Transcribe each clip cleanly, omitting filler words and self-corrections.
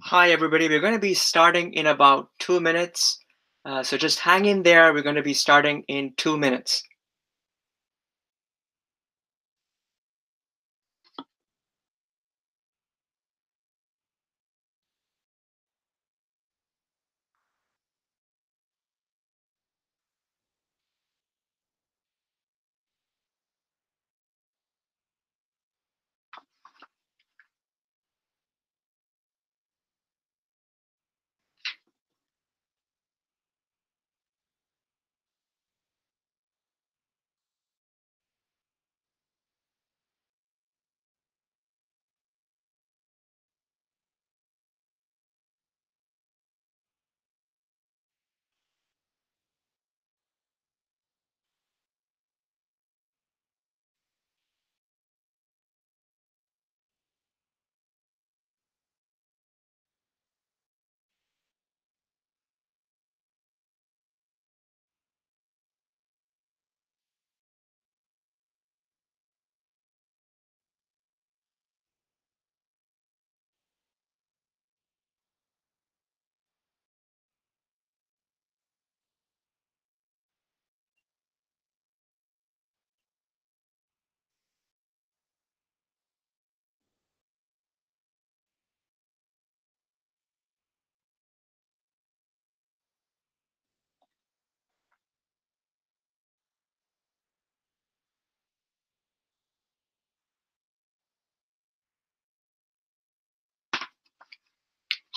Hi, everybody. We're going to be starting in about 2 minutes. So just hang in there. We're going to be starting in 2 minutes.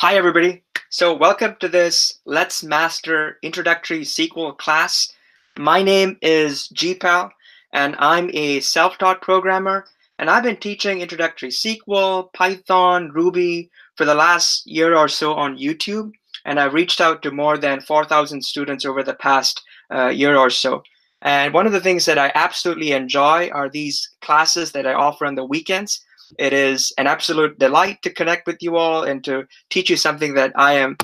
Hi, everybody. So welcome to this Let's Master Introductory SQL class. My name is GPAL, and I'm a self-taught programmer. And I've been teaching introductory SQL, Python, Ruby for the last year or so on YouTube. And I've reached out to more than 4,000 students over the past year or so. And one of the things that I absolutely enjoy are these classes that I offer on the weekends. It is an absolute delight to connect with you all and to teach you something that I am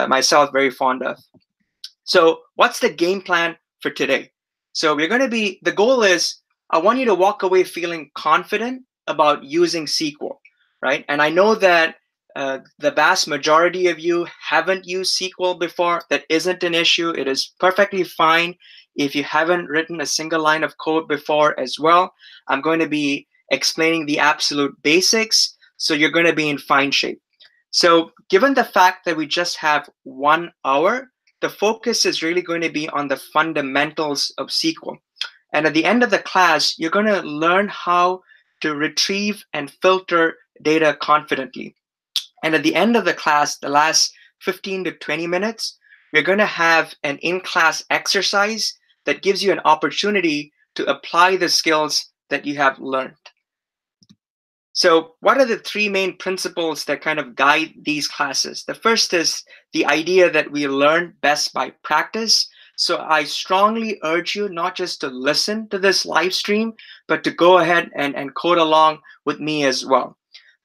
myself very fond of. So, what's the game plan for today? So, the goal is I want you to walk away feeling confident about using SQL, right? And I know that the vast majority of you haven't used SQL before. That isn't an issue. It is perfectly fine if you haven't written a single line of code before as well. I'm going to be explaining the absolute basics, so you're going to be in fine shape. So, given the fact that we just have 1 hour, the focus is really going to be on the fundamentals of SQL. And at the end of the class, you're going to learn how to retrieve and filter data confidently. And at the end of the class, the last 15 to 20 minutes, we're going to have an in-class exercise that gives you an opportunity to apply the skills that you have learned. So, what are the three main principles that kind of guide these classes? The first is the idea that we learn best by practice. So, I strongly urge you not just to listen to this live stream, but to go ahead and code along with me as well.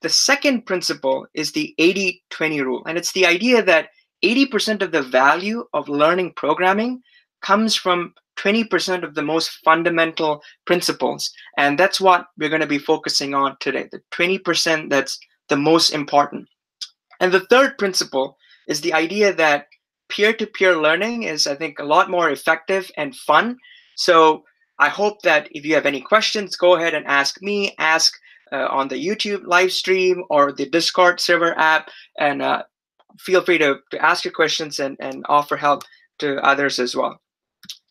The second principle is the 80-20 rule, and it's the idea that 80% of the value of learning programming comes from 20% of the most fundamental principles. And that's what we're going to be focusing on today, the 20% that's the most important. And the third principle is the idea that peer-to-peer learning is, I think, a lot more effective and fun. So I hope that if you have any questions, go ahead and ask me, ask on the YouTube live stream or the Discord server app, and feel free to ask your questions and offer help to others as well.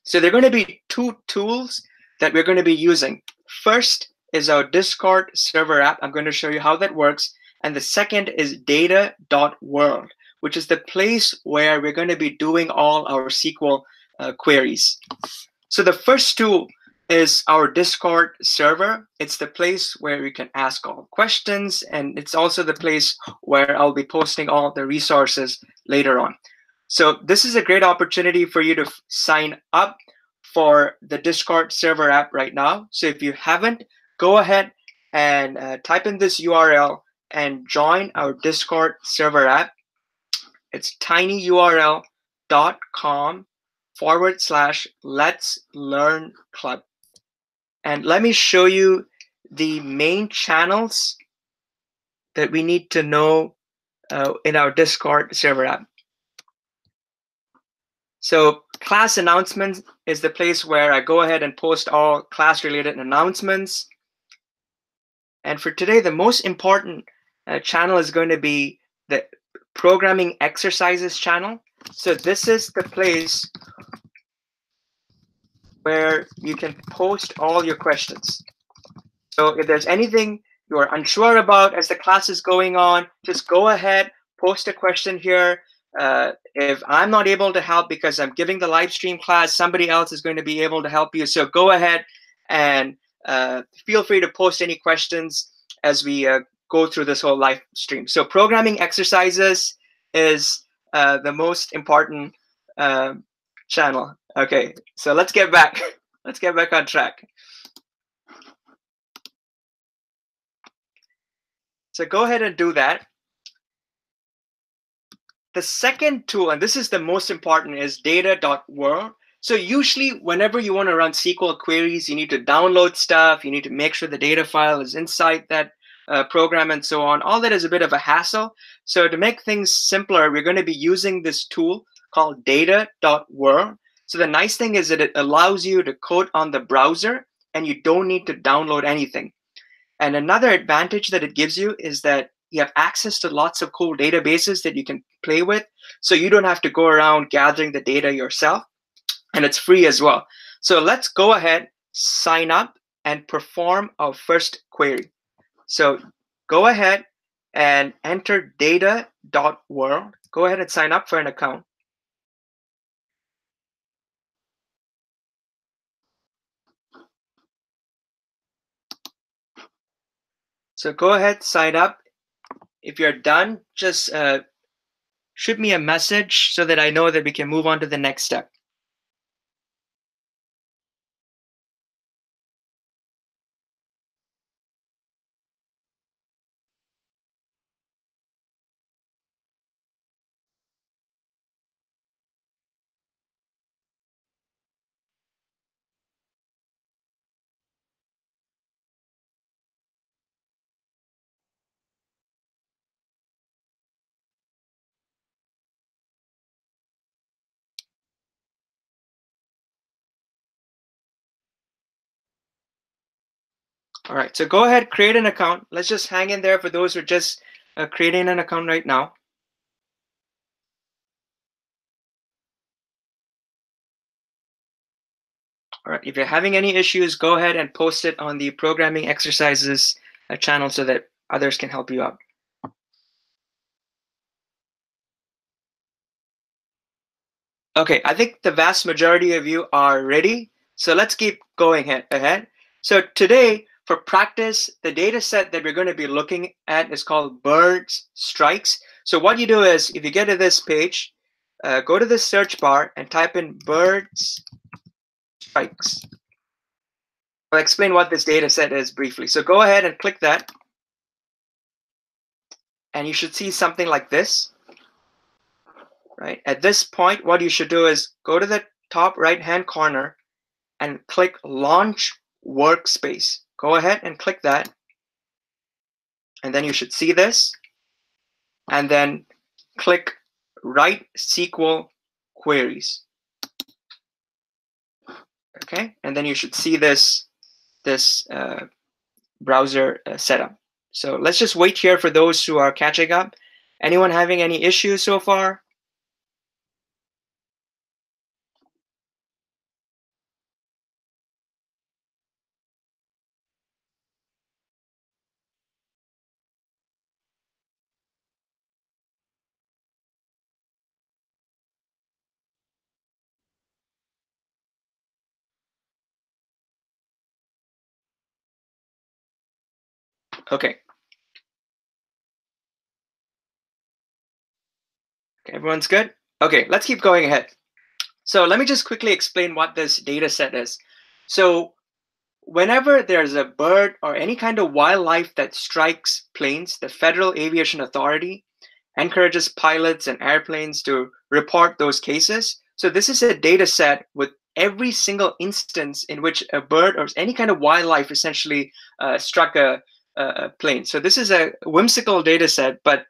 So there are going to be two tools that we're going to be using. First is our Discord server app. I'm going to show you how that works. And the second is data.world, which is the place where we're going to be doing all our SQL queries. So the first tool is our Discord server. It's the place where we can ask all questions, and it's also the place where I'll be posting all the resources later on. So this is a great opportunity for you to sign up for the Discord server app right now. So if you haven't, go ahead and type in this URL and join our Discord server app. It's tinyurl.com/Let's Learn Club. And let me show you the main channels that we need to know in our Discord server app. So class announcements is the place where I go ahead and post all class-related announcements. And for today, the most important channel is going to be the programming exercises channel. So this is the place where you can post all your questions. So if there's anything you're unsure about as the class is going on, just go ahead, post a question here. If I'm not able to help because I'm giving the live stream class, somebody else is going to be able to help you. So go ahead and feel free to post any questions as we go through this whole live stream. So programming exercises is the most important channel. Okay, so let's get back. Let's get back on track. So go ahead and do that. The second tool, and this is the most important, is data.world. So usually whenever you want to run SQL queries, you need to download stuff. You need to make sure the data file is inside that program and so on. All that is a bit of a hassle. So to make things simpler, we're going to be using this tool called data.world. So the nice thing is that it allows you to code on the browser and you don't need to download anything. And another advantage that it gives you is that you have access to lots of cool databases that you can play with. So you don't have to go around gathering the data yourself. And it's free as well. So let's go ahead, sign up, and perform our first query. So go ahead and enter data.world. Go ahead and sign up for an account. So go ahead, sign up. If you're done, just shoot me a message so that I know that we can move on to the next step. All right, so go ahead, create an account. Let's just hang in there for those who are just creating an account right now. All right, if you're having any issues, go ahead and post it on the programming exercises channel so that others can help you out. Okay, I think the vast majority of you are ready. So let's keep going ahead. So today, for practice, the data set that we're going to be looking at is called birds strikes. So what you do is, if you get to this page, go to the search bar and type in birds strikes. I'll explain what this data set is briefly. So go ahead and click that. And you should see something like this. Right? At this point, what you should do is go to the top right-hand corner and click Launch Workspace. Go ahead and click that. And then you should see this. And then click Write SQL Queries. Okay, and then you should see this browser setup. So let's just wait here for those who are catching up. Anyone having any issues so far? Okay. Okay, everyone's good? Okay, let's keep going ahead. So let me just quickly explain what this data set is. So whenever there's a bird or any kind of wildlife that strikes planes, the Federal Aviation Authority encourages pilots and airplanes to report those cases. So this is a data set with every single instance in which a bird or any kind of wildlife essentially struck a plane. So this is a whimsical data set, but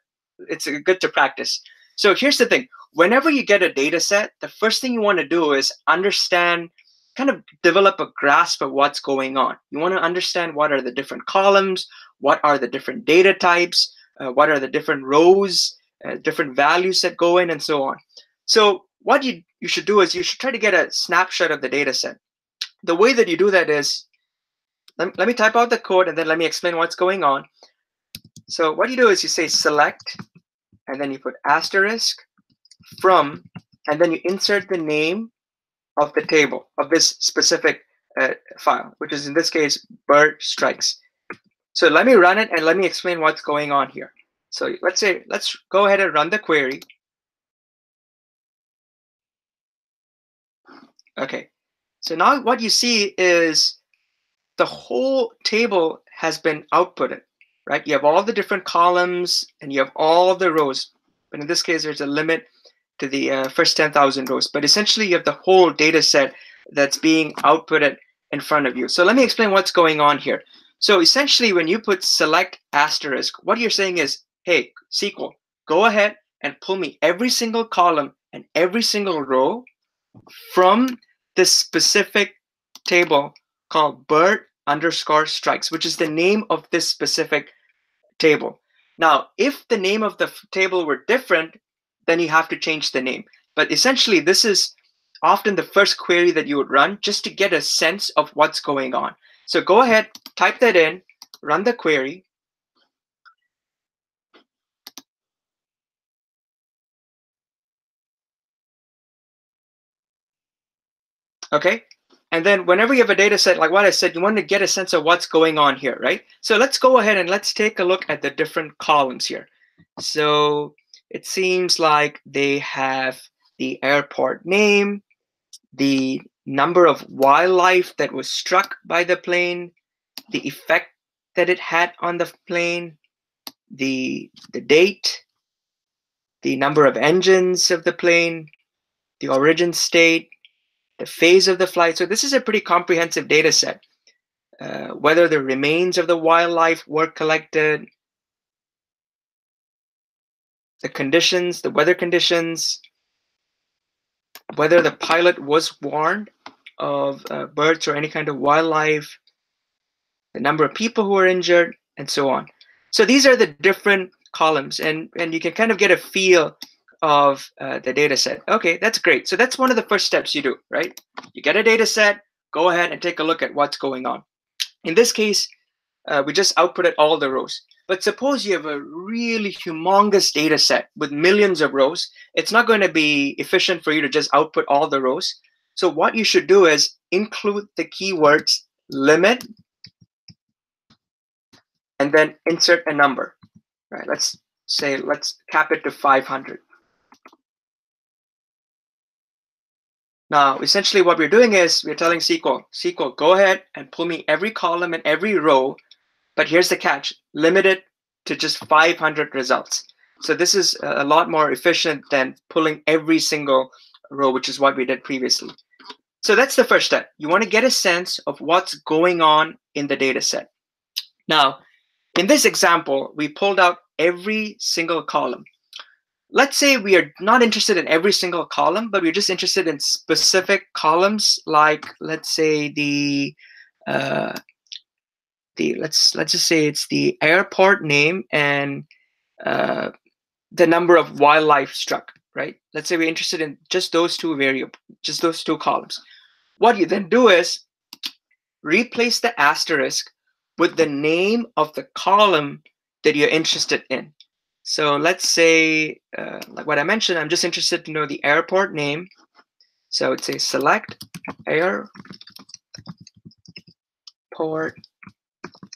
it's good to practice. So here's the thing. Whenever you get a data set, the first thing you want to do is understand, kind of develop a grasp of what's going on. You want to understand what are the different columns, what are the different data types, what are the different rows, different values that go in, and so on. So what you should do is you should try to get a snapshot of the data set. The way that you do that is, let me type out the code and then let me explain what's going on. So what you do is you say select, and then you put asterisk from, and then you insert the name of the table of this specific file, which is in this case bird strikes. So let me run it and let me explain what's going on here. So let's go ahead and run the query. Okay, so now what you see is the whole table has been outputted, right? You have all the different columns and you have all the rows, but in this case there's a limit to the first 10,000 rows, but essentially you have the whole data set that's being outputted in front of you. So let me explain what's going on here. So essentially when you put select asterisk, what you're saying is, hey, SQL, go ahead and pull me every single column and every single row from this specific table called bird underscore strikes, which is the name of this specific table. Now, if the name of the table were different, then you have to change the name. But essentially, this is often the first query that you would run just to get a sense of what's going on. So go ahead, type that in, run the query. Okay, and then whenever you have a data set, like what I said, you want to get a sense of what's going on here, right? So let's go ahead and let's take a look at the different columns here. So it seems like they have the airport name, the number of wildlife that was struck by the plane, the effect that it had on the plane, the date, the number of engines of the plane, the origin state, the phase of the flight. So this is a pretty comprehensive data set. Whether the remains of the wildlife were collected, the conditions, the weather conditions, whether the pilot was warned of birds or any kind of wildlife, the number of people who were injured, and so on. So these are the different columns, and you can kind of get a feel of the data set. Okay, that's great. So that's one of the first steps you do, right? You get a data set, go ahead and take a look at what's going on. In this case, we just outputted all the rows. But suppose you have a really humongous data set with millions of rows. It's not going to be efficient for you to just output all the rows. So what you should do is include the keywords limit and then insert a number, right? Let's cap it to 500. Now, essentially what we're doing is we're telling SQL, go ahead and pull me every column and every row, but here's the catch, limit it to just 500 results. So this is a lot more efficient than pulling every single row, which is what we did previously. So that's the first step. You want to get a sense of what's going on in the data set. Now, in this example, we pulled out every single column. Let's say we are not interested in every single column, but we're just interested in specific columns, like let's say let's just say it's the airport name and the number of wildlife struck, right? Let's say we're interested in just those two variables, just those two columns. What you then do is replace the asterisk with the name of the column that you're interested in. So let's say, like what I mentioned, I'm just interested to know the airport name. So it's a select airport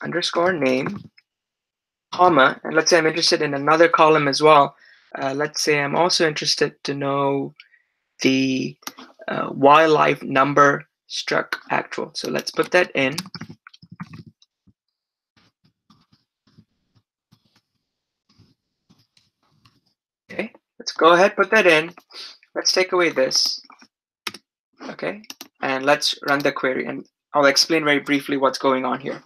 underscore name, comma, and let's say I'm interested in another column as well. Let's say I'm also interested to know the wildlife number struck actual. So let's put that in. Okay, let's go ahead, put that in. Let's take away this. Okay, and let's run the query, and I'll explain very briefly what's going on here.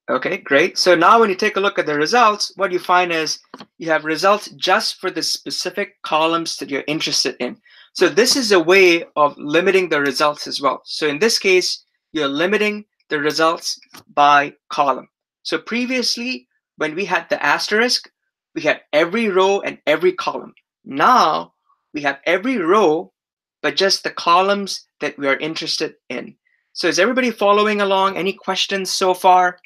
Okay, great. So now when you take a look at the results, what you find is you have results just for the specific columns that you're interested in. So this is a way of limiting the results as well. So in this case, you're limiting the results by column. So previously, when we had the asterisk, we had every row and every column. Now we have every row, but just the columns that we are interested in. So is everybody following along? Any questions so far?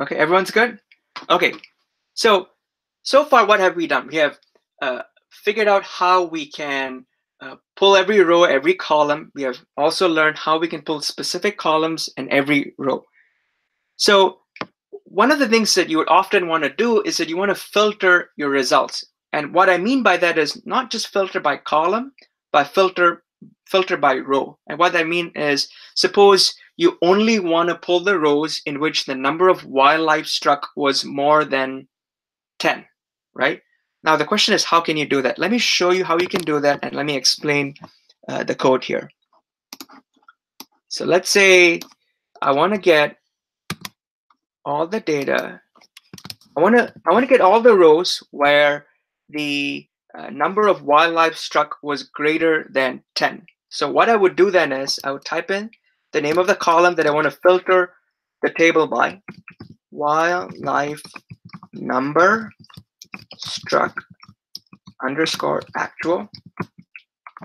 Okay, everyone's good? Okay, so far what have we done? We have figured out how we can pull every row, every column. We have also learned how we can pull specific columns in every row. So one of the things that you would often want to do is that you want to filter your results. And what I mean by that is not just filter by column, but filter by row. And what I mean is, suppose you only want to pull the rows in which the number of wildlife struck was more than 10, right? Now the question is, how can you do that? Let me show you how you can do that, and let me explain the code here. So let's say I want to get all the data. I want to get all the rows where the number of wildlife struck was greater than 10. So what I would do then is I would type in the name of the column that I want to filter the table by, wildlife number struck underscore actual,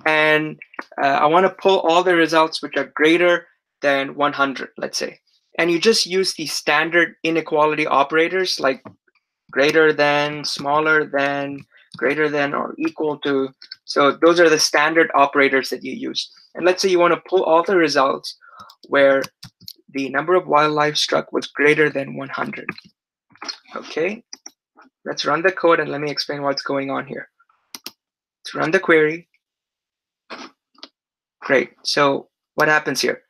and I want to pull all the results which are greater than 100, let's say. And you just use the standard inequality operators like greater than, smaller than, greater than or equal to. So those are the standard operators that you use. And let's say you want to pull all the results where the number of wildlife struck was greater than 100. Okay, let's run the code and let me explain what's going on here. Let's run the query. Great. So what happens here?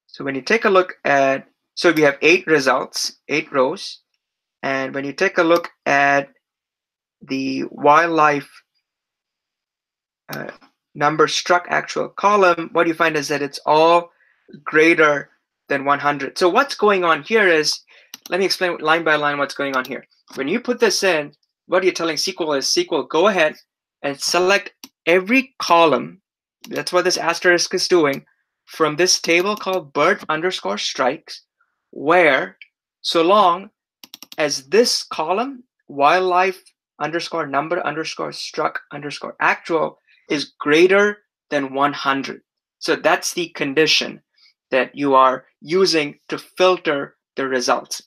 So when you take a look at, so we have 8 results, 8 rows. And when you take a look at the wildlife number struck actual column, what you find is that it's all greater than 100. So what's going on here is, let me explain line by line what's going on here. When you put this in, what you're telling SQL is, SQL, go ahead and select every column. That's what this asterisk is doing from this table called bird underscore strikes, where so long as this column, wildlife underscore number underscore struck underscore actual, is greater than 100. So that's the condition that you are using to filter the results.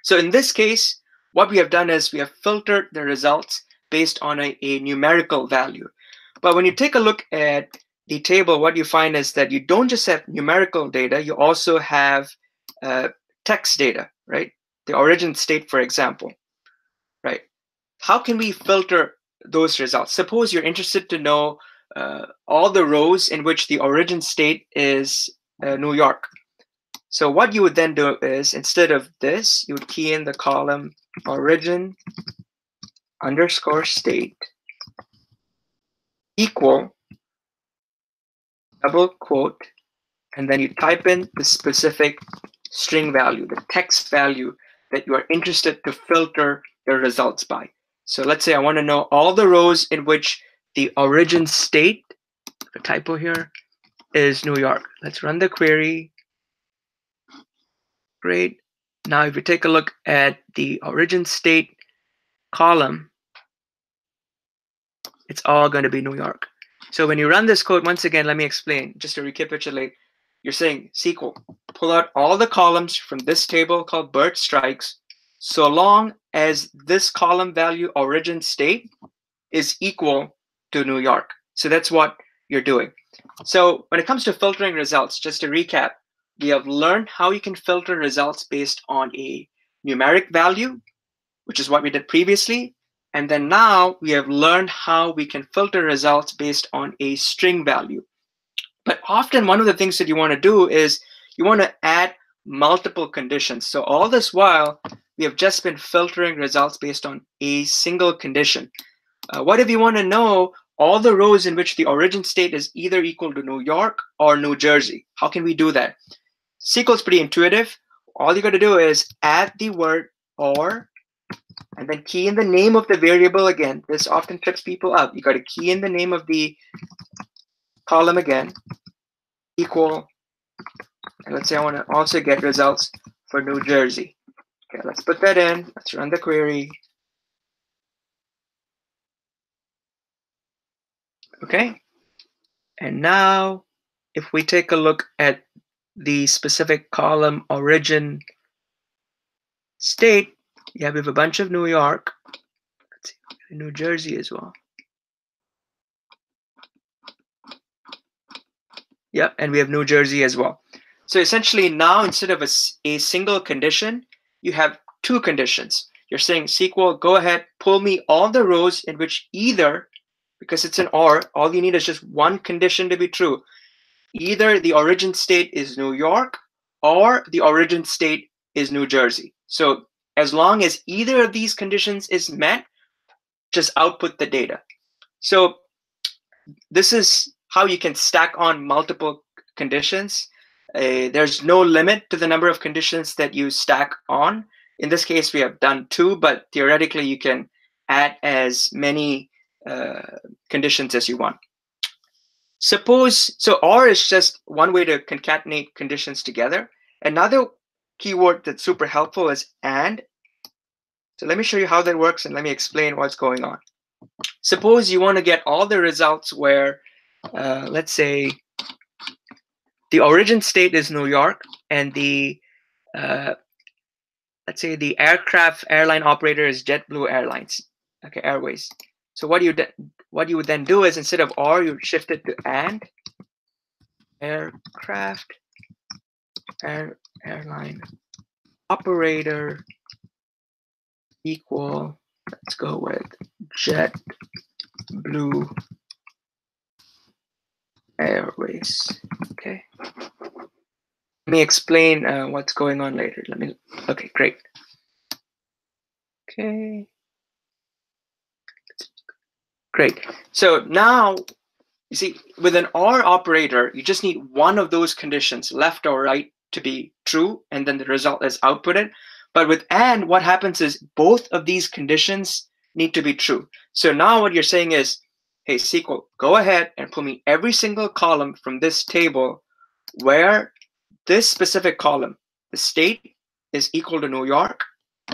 So in this case, what we have done is we have filtered the results based on a numerical value. But when you take a look at the table, what you find is that you don't just have numerical data, you also have text data, right? The origin state, for example, right? How can we filter those results? Suppose you're interested to know all the rows in which the origin state is New York. So what you would then do is, instead of this, you would key in the column origin underscore state equal double quote, and then you type in the specific string value, the text value that you are interested to filter the results by. So let's say I want to know all the rows in which the origin state, the typo here, is New York. Let's run the query. Great. Now if you take a look at the origin state column, it's all going to be New York. So when you run this code, once again, let me explain, just to recapitulate. You're saying, SQL, pull out all the columns from this table called bird strikes, so long as this column value origin state is equal to New York. So that's what you're doing. So when it comes to filtering results, just to recap, we have learned how you can filter results based on a numeric value, which is what we did previously. And then now we have learned how we can filter results based on a string value. But often one of the things that you want to do is you want to add multiple conditions. So all this while, we have just been filtering results based on a single condition. What if you want to know all the rows in which the origin state is either equal to New York or New Jersey? How can we do that? SQL is pretty intuitive. All you got to do is add the word or, and then key in the name of the variable again. This often trips people up. You got to key in the name of the column again, equal, and let's say I want to also get results for New Jersey. Okay, let's put that in. Let's run the query. Okay, and now if we take a look at the specific column origin state, we have a bunch of New York. Let's see, New Jersey as well. Yep, and we have New Jersey as well. So essentially now instead of a single condition, you have two conditions. You're saying SQL, go ahead, pull me all the rows in which either, because it's an or, all you need is just one condition to be true. Either the origin state is New York or the origin state is New Jersey. So as long as either of these conditions is met, just output the data. So this is how you can stack on multiple conditions. There's no limit to the number of conditions that you stack on. In this case, we have done 2, but theoretically, you can add as many conditions as you want. Suppose, so OR is just one way to concatenate conditions together. Another keyword that's super helpful is AND. So let me show you how that works and let me explain what's going on. Suppose you want to get all the results where, let's say, the origin state is New York and the, let's say the airline operator is JetBlue Airlines, okay, Airways. So what you would then do is instead of OR, you shift it to AND, aircraft, airline operator equal, let's go with JetBlue Airways. Okay. Let me explain what's going on later. Okay, great. Okay. Great. So now, you see, with an OR operator, you just need one of those conditions, left or right, to be true, and then the result is outputted. But with AND, what happens is both of these conditions need to be true. So now what you're saying is, hey, SQL, go ahead and pull me every single column from this table where this specific column, the state, is equal to New York.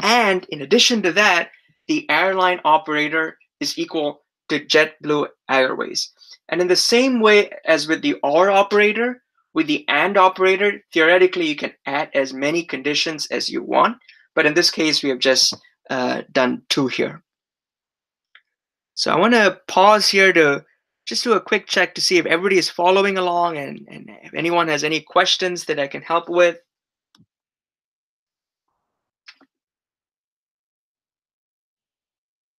And in addition to that, the airline operator is equal to JetBlue Airways. And in the same way as with the OR operator, with the AND operator, theoretically, you can add as many conditions as you want. But in this case, we have just done 2 here. So I want to pause here to just do a quick check to see if everybody is following along and if anyone has any questions that I can help with.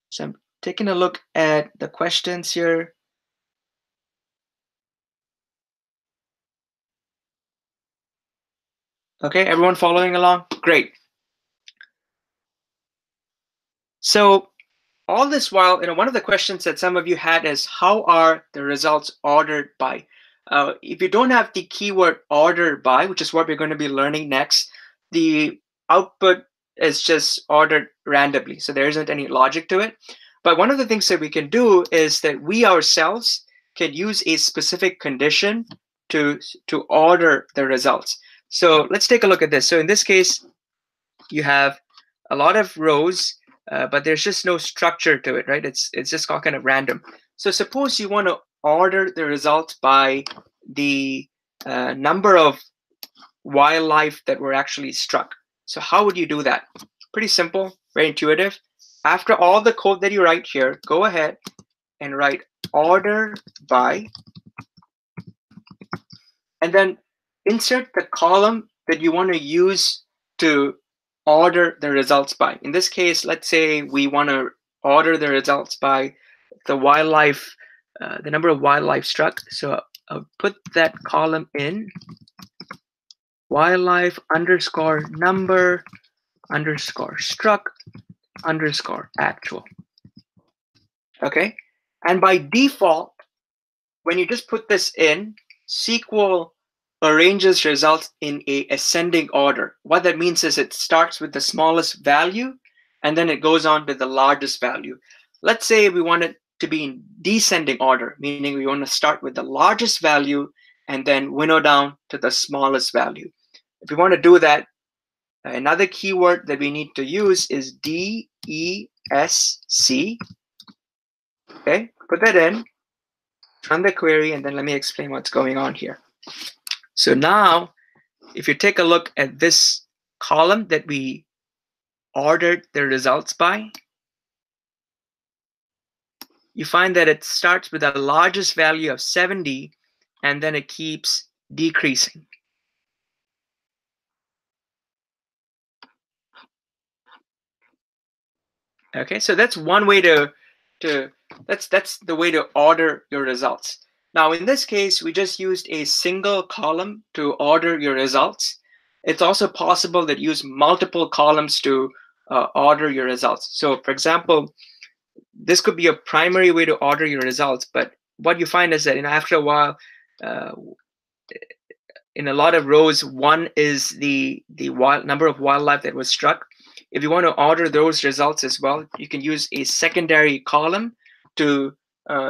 So I'm taking a look at the questions here. Okay, everyone following along? Great. So all this while, one of the questions that some of you had is, how are the results ordered by? If you don't have the keyword ordered by, which is what we're going to be learning next, the output is just ordered randomly. So there isn't any logic to it. But one of the things that we can do is that we ourselves can use a specific condition to order the results. So let's take a look at this. So in this case, you have a lot of rows, but there's just no structure to it, right? It's just all kind of random. So suppose you want to order the results by the number of wildlife that were actually struck. So how would you do that? Pretty simple, very intuitive. After all the code that you write here, go ahead and write order by, and then insert the column that you want to use to order the results by. In this case, let's say we want to order the results by the wildlife, the number of wildlife struck. So I'll put that column in. wildlife underscore number underscore struct underscore actual. Okay, and by default, when you just put this in, SQL arranges results in a ascending order. What that means is it starts with the smallest value and then it goes on to the largest value. Let's say we want it to be in descending order, meaning we want to start with the largest value and then winnow down to the smallest value. If we want to do that, another keyword that we need to use is DESC. Okay, put that in, run the query, and then let me explain what's going on here. So now, if you take a look at this column that we ordered the results by, you find that it starts with the largest value of 70, and then it keeps decreasing. Okay, so that's one way that's the way to order your results. Now, in this case, we just used a single column to order your results. It's also possible that you use multiple columns to order your results. So, for example, this could be a primary way to order your results, but what you find is that after a while, in a lot of rows, one is the number of wildlife that was struck. If you want to order those results as well, you can use a secondary column to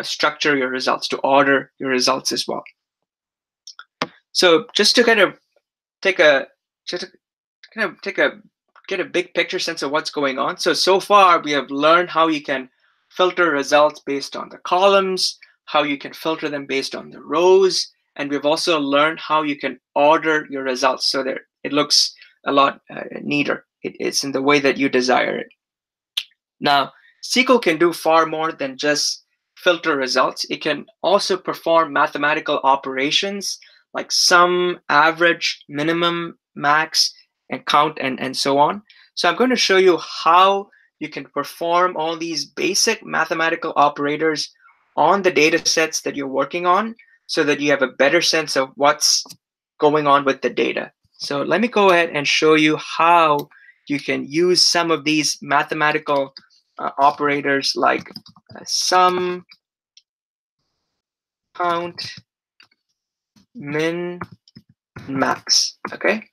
structure your results, to order your results as well. So just to kind of get a big picture sense of what's going on. So far we have learned how you can filter results based on the columns, how you can filter them based on the rows, and we've also learned how you can order your results so that it looks a lot neater. It's in the way that you desire it. Now, SQL can do far more than just filter results. It can also perform mathematical operations like sum, average, minimum, max, and count, and so on. So I'm going to show you how you can perform all these basic mathematical operators on the data sets that you're working on so that you have a better sense of what's going on with the data. So let me go ahead and show you how you can use some of these mathematical operators like sum, count, min, max. Okay.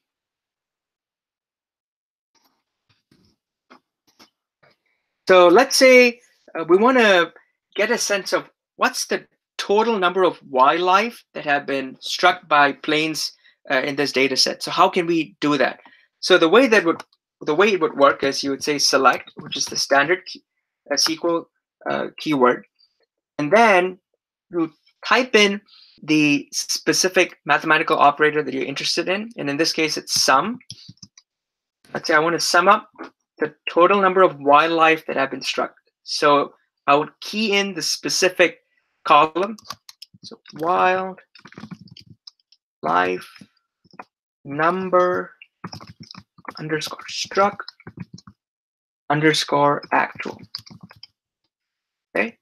So let's say we want to get a sense of what's the total number of wildlife that have been struck by planes in this data set. So how can we do that? So the way it would work is you would say select, which is the standard SQL keyword, and then you type in the specific mathematical operator that you're interested in, and in this case it's sum. Let's say I want to sum up the total number of wildlife that have been struck. So I would key in the specific column. So wildlife number underscore struck underscore actual. Okay.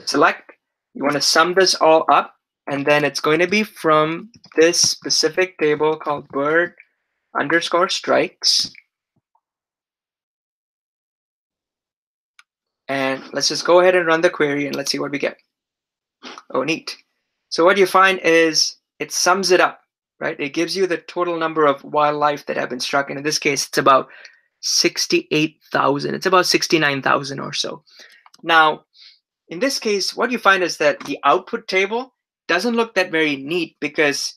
Select. You want to sum this all up, and then it's going to be from this specific table called bird underscore strikes. And let's just go ahead and run the query and let's see what we get. Oh, neat. So what you find is it sums it up, right? It gives you the total number of wildlife that have been struck. And in this case, it's about 68,000. It's about 69,000 or so. Now, in this case, what you find is that the output table doesn't look that very neat because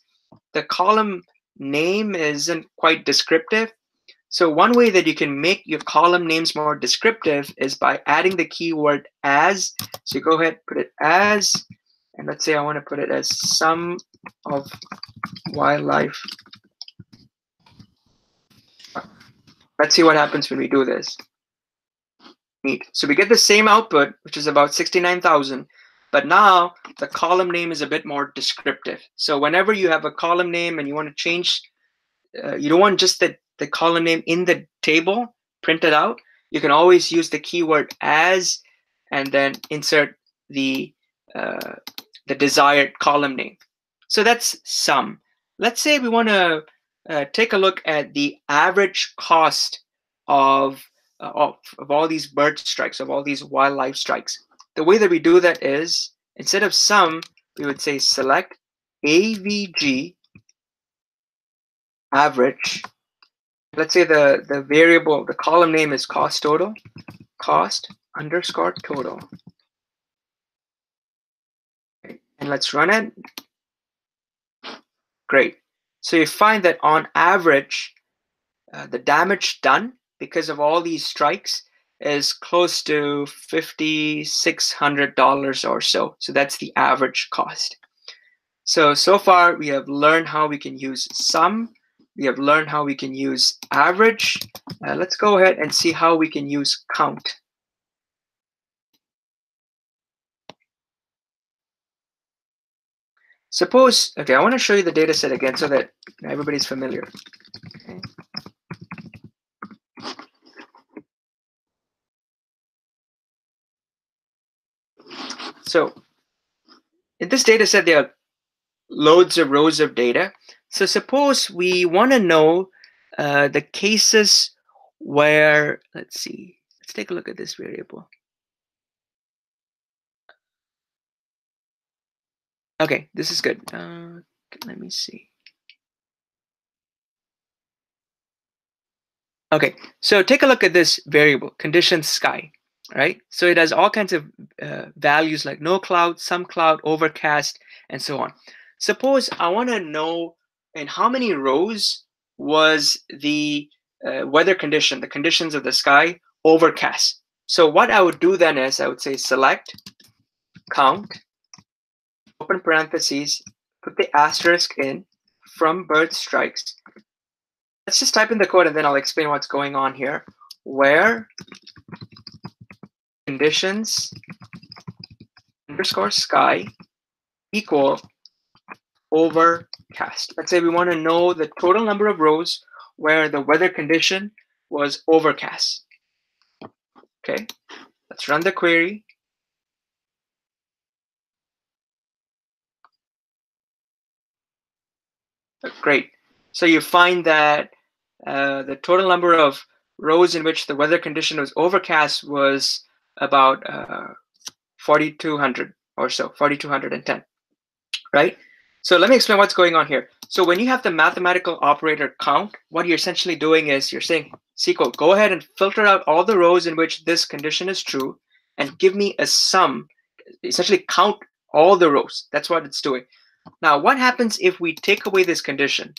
the column name isn't quite descriptive. So one way that you can make your column names more descriptive is by adding the keyword as. So you go ahead, put it as, and let's say I want to put it as sum of wildlife. Let's see what happens when we do this. Neat. So we get the same output, which is about 69,000, but now the column name is a bit more descriptive. So whenever you have a column name and you want to change, you don't want just the column name in the table printed out, you can always use the keyword as and then insert the desired column name. So that's sum. Let's say we want to take a look at the average cost of, of all these bird strikes, of all these wildlife strikes. The way that we do that is, instead of sum, we would say select AVG average. Let's say the variable, the column name is cost total, cost underscore total. Okay. And let's run it. Great. So you find that on average, the damage done because of all these strikes is close to $5,600 or so. So that's the average cost. So far we have learned how we can use sum. We have learned how we can use average. Let's go ahead and see how we can use count. Suppose, okay, I want to show you the data set again so that everybody's familiar. Okay. So in this data set, there are loads of rows of data. So suppose we want to know the cases where, let's see, let's take a look at this variable. Okay, this is good. Let me see. Okay, so take a look at this variable, condition sky, right? So it has all kinds of values like no cloud, some cloud, overcast, and so on. Suppose I want to know in how many rows was the weather condition, the conditions of the sky, overcast. So what I would do then is I would say select, count, open parentheses, put the asterisk in from bird strikes. Let's just type in the code and then I'll explain what's going on here. Where conditions underscore sky equal overcast. Let's say we want to know the total number of rows where the weather condition was overcast. Okay, let's run the query. Great. So you find that the total number of rows in which the weather condition was overcast was about 4,200 or so, 4,210, right? So let me explain what's going on here. So when you have the mathematical operator count, what you're essentially doing is you're saying, SQL, go ahead and filter out all the rows in which this condition is true and give me a sum, essentially count all the rows. That's what it's doing. Now, what happens if we take away this condition?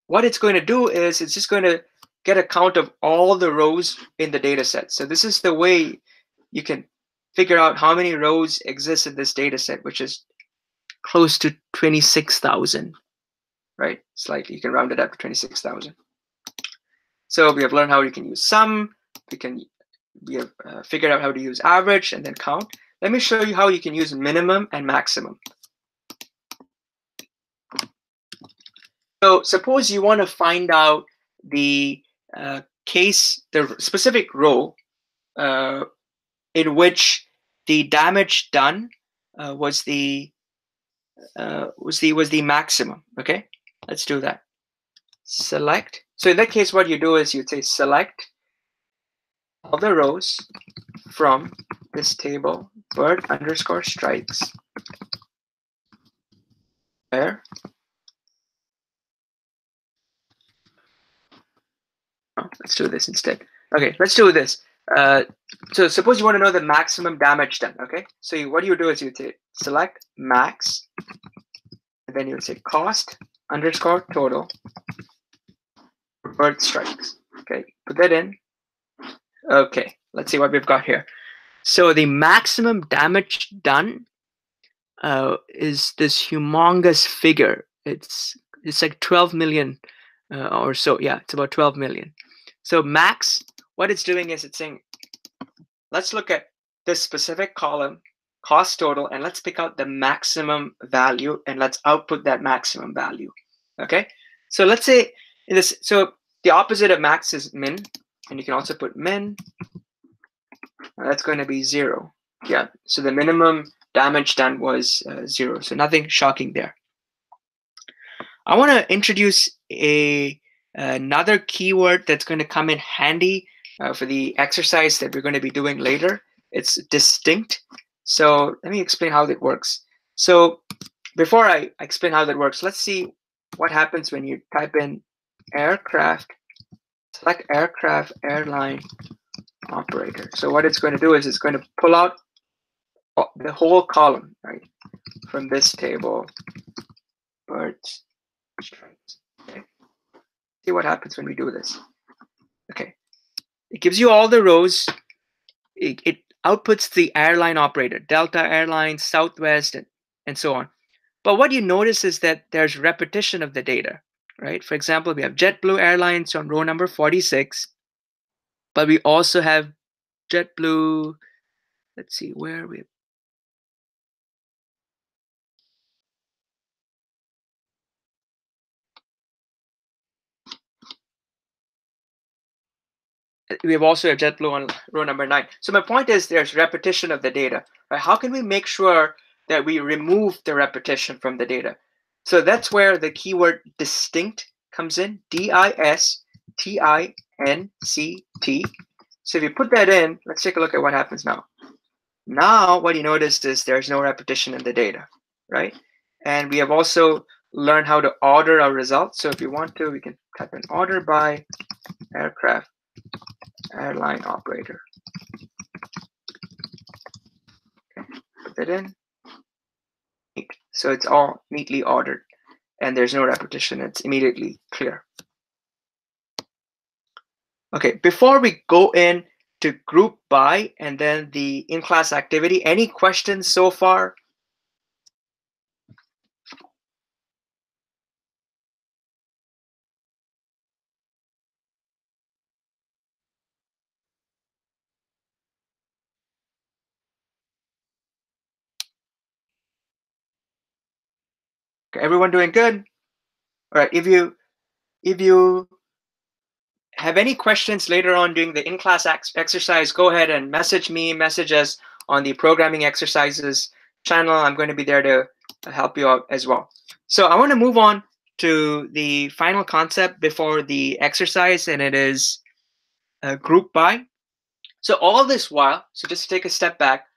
What it's going to do is it's just going to get a count of all the rows in the data set. So this is the way you can figure out how many rows exist in this data set, which is close to 26,000, right? Slightly, you can round it up to 26,000. So we have learned how you can use sum. We have figured out how to use average and then count. Let me show you how you can use minimum and maximum. So suppose you want to find out the case, the specific row in which the damage done was the maximum. Okay, let's do that. Select. So in that case, what you do is you'd say select all the rows from this table, bird underscore strikes, where let's do this instead. Okay, let's do this. So suppose you want to know the maximum damage done. Okay, so what you do is you say select max, and then you would say cost underscore total bird strikes. Okay, put that in. Okay, let's see what we've got here. So the maximum damage done is this humongous figure. It's like 12 million or so. Yeah, it's about 12 million. So max, what it's doing is it's saying, let's look at this specific column, cost total, and let's pick out the maximum value and let's output that maximum value. Okay, so let's say in this, so the opposite of max is min, and you can also put min. That's going to be 0. Yeah, so the minimum damage done was 0, so nothing shocking there. I want to introduce another keyword that's going to come in handy for the exercise that we're going to be doing later. It's distinct. So let me explain how that works. So before I explain how that works, let's see what happens when you type in aircraft, select aircraft airline operator. So what it's going to do is it's going to pull out the whole column, right, from this table, birds, stripes. Okay. See what happens when we do this. Okay, it gives you all the rows. It outputs the airline operator, Delta Airlines, Southwest, and so on. But what you notice is that there's repetition of the data, right? For example, we have JetBlue Airlines on row number 46, but we also have JetBlue, let's see, where are we? We have also a JetBlue on row number 9. So my point is there's repetition of the data, right? How can we make sure that we remove the repetition from the data? So that's where the keyword distinct comes in, D-I-S-T-I-N-C-T. So if you put that in, let's take a look at what happens now. Now what you notice is there's no repetition in the data, right? And we have also learned how to order our results. So if you want to, we can type in order by aircraft airline operator. Okay, put that in. Neat. So it's all neatly ordered and there's no repetition. It's immediately clear. Okay, before we go in to group by and then the in-class activity, any questions so far? Okay, everyone doing good? All right, if you have any questions later on during the in-class exercise, go ahead and message me, message us on the programming exercises channel. I'm going to be there to help you out as well. So I want to move on to the final concept before the exercise, and it is group by. So all this while, so just to take a step back,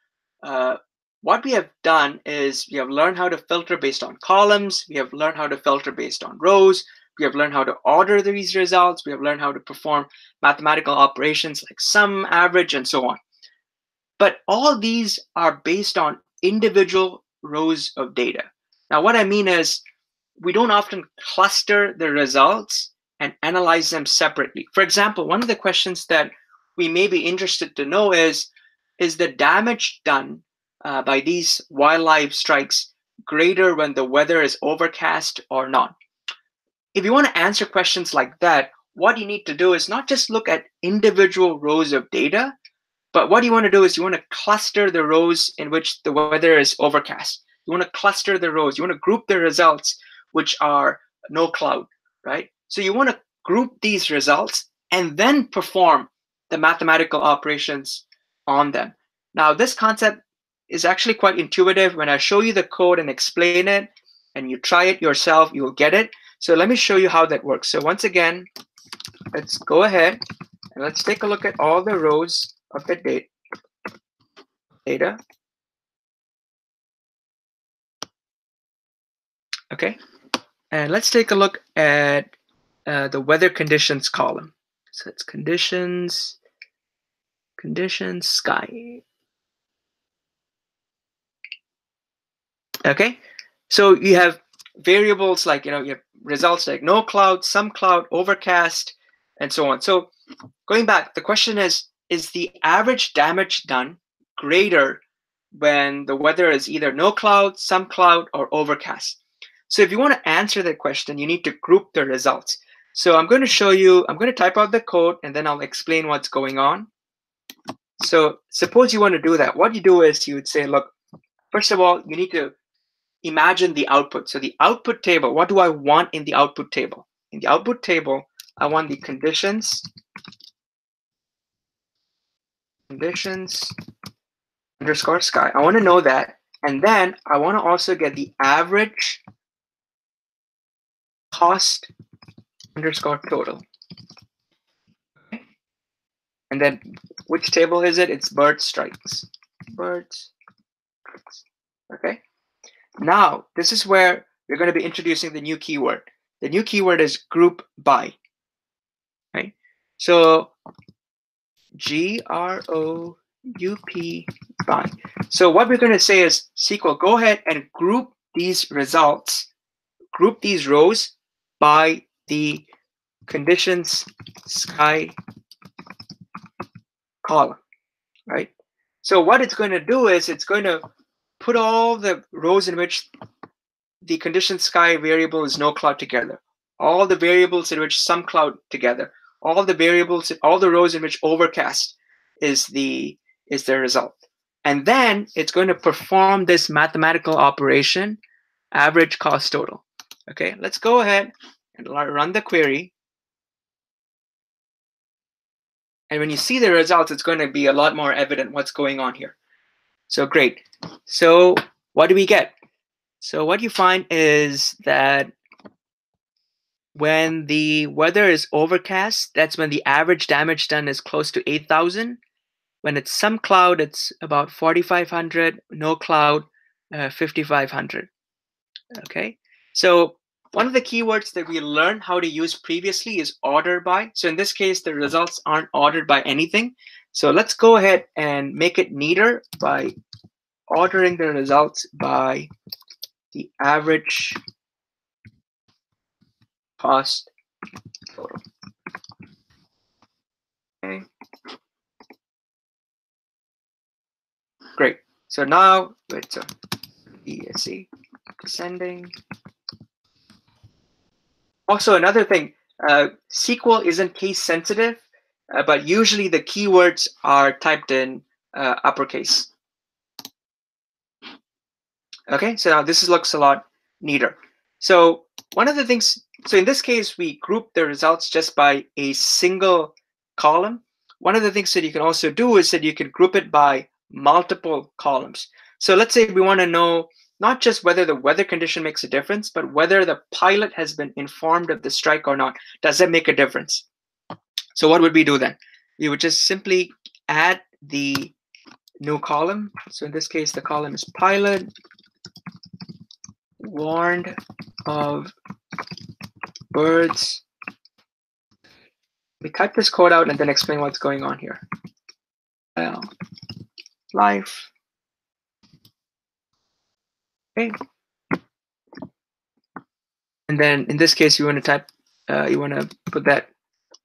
what we have done is we have learned how to filter based on columns. We have learned how to filter based on rows. We have learned how to order these results. We have learned how to perform mathematical operations like sum, average, and so on. But all these are based on individual rows of data. Now, what I mean is we don't often cluster the results and analyze them separately. For example, one of the questions that we may be interested to know is the damage done by these wildlife strikes greater when the weather is overcast or not? If you want to answer questions like that, what you need to do is not just look at individual rows of data, but what you want to do is you want to cluster the rows in which the weather is overcast. You want to cluster the rows. You want to group the results which are no cloud, right? So you want to group these results and then perform the mathematical operations on them. Now, this concept is actually quite intuitive. When I show you the code and explain it, and you try it yourself, you'll get it. So let me show you how that works. So once again, let's go ahead and let's take a look at all the rows of the data. Okay, and let's take a look at the weather conditions column. So it's conditions, sky. Okay, so you have variables like, you have results like no cloud, some cloud, overcast, and so on. So going back, the question is the average damage done greater when the weather is either no cloud, some cloud, or overcast? So if you want to answer that question, you need to group the results. So I'm going to show you, I'm going to type out the code and then I'll explain what's going on. So suppose you want to do that. What you do is you would say, look, first of all, you need to imagine the output. So the output table, what do I want in the output table? In the output table, I want the conditions underscore sky. I want to know that. And then I want to also get the average cost underscore total. And then which table is it? It's bird strikes. Birds strikes. Okay. Now, this is where we're going to be introducing the new keyword. The new keyword is group by. Right? So G-R-O-U-P by. So what we're going to say is SQL, go ahead and group these results, group these rows by the conditions sky column, right? So what it's going to do is it's going to put all the rows in which the condition sky variable is no cloud together, all the variables in which some cloud together, all the variables, all the rows in which overcast is the result. And then it's going to perform this mathematical operation, average cost total. Okay, let's go ahead and run the query. And when you see the results, it's going to be a lot more evident what's going on here. So great. So what do we get? So what you find is that when the weather is overcast, that's when the average damage done is close to 8,000. When it's some cloud, it's about 4,500. No cloud, 5,500. Okay. So one of the keywords that we learned how to use previously is order by. So in this case, the results aren't ordered by anything. So let's go ahead and make it neater by ordering the results by the average cost total. Okay. Great. So now it's a DSC descending. Also, another thing, SQL isn't case sensitive, but usually the keywords are typed in uppercase. Okay, so now this looks a lot neater. So one of the things, so in this case, we group the results just by a single column. One of the things that you can also do is that you can group it by multiple columns. So let's say we want to know not just whether the weather condition makes a difference, but whether the pilot has been informed of the strike or not. Does that make a difference? So what would we do then? We would just simply add the new column. So in this case, the column is pilot warned of birds. We type this code out and then explain what's going on here. Life. Okay. And then in this case, you want to type, you want to put that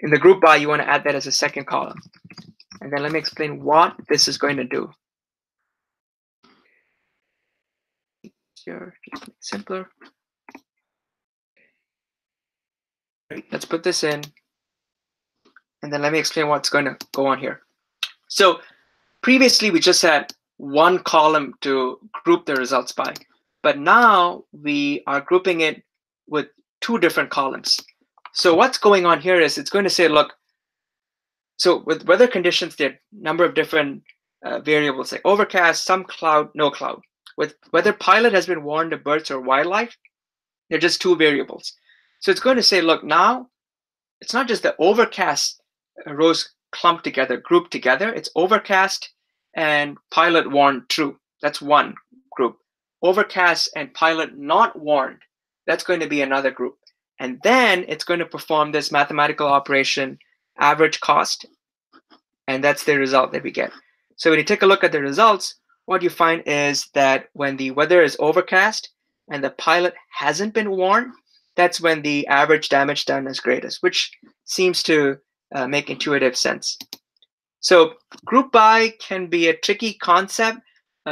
in the group by, you want to add that as a second column. And then let me explain what this is going to do. Here, just make it simpler. Right, let's put this in. And then let me explain what's going to go on here. So previously, we just had one column to group the results by. But now we are grouping it with two different columns. So what's going on here is it's going to say, look, so with weather conditions, there are a number of different variables like overcast, some cloud, no cloud. With whether pilot has been warned of birds or wildlife, they're just two variables. So it's going to say, look, now it's not just the overcast rows clumped together, grouped together. It's overcast and pilot warned true. That's one group. Overcast and pilot not warned. That's going to be another group. And then it's going to perform this mathematical operation, average cost. And that's the result that we get. So when you take a look at the results, what you find is that when the weather is overcast and the pilot hasn't been warned, that's when the average damage done is greatest, which seems to make intuitive sense. So group by can be a tricky concept.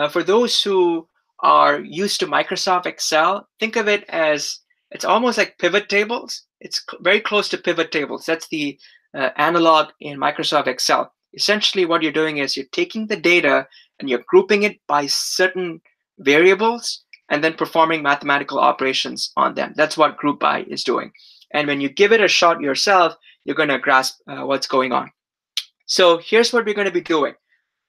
For those who are used to Microsoft Excel, think of it as it's almost like pivot tables. It's very close to pivot tables. That's the analog in Microsoft Excel. Essentially, what you're doing is you're taking the data and you're grouping it by certain variables and then performing mathematical operations on them. That's what group by is doing. And when you give it a shot yourself, you're going to grasp what's going on. So here's what we're going to be doing.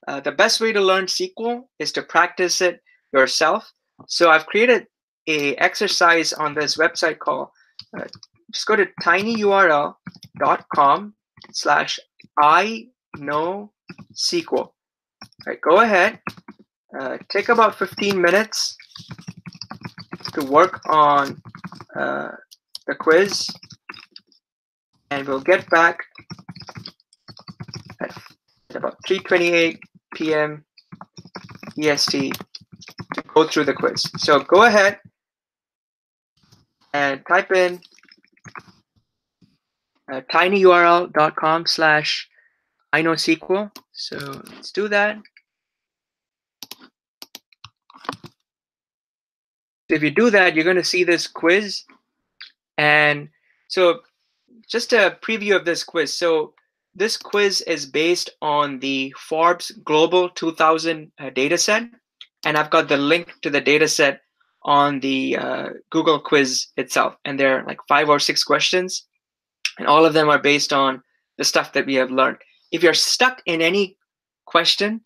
The best way to learn SQL is to practice it yourself. So I've created an exercise on this website called just go to tinyurl.com/I know SQL. Right, go ahead, take about 15 minutes to work on the quiz, and we'll get back at about 3:28 p.m. EST to go through the quiz. So go ahead and type in tinyurl.com/IKnowSQL. So let's do that. If you do that, you're going to see this quiz. And so just a preview of this quiz. So this quiz is based on the Forbes Global 2000 data set. And I've got the link to the data set on the Google quiz itself. And there are like 5 or 6 questions. And all of them are based on the stuff that we have learned. If you're stuck in any question,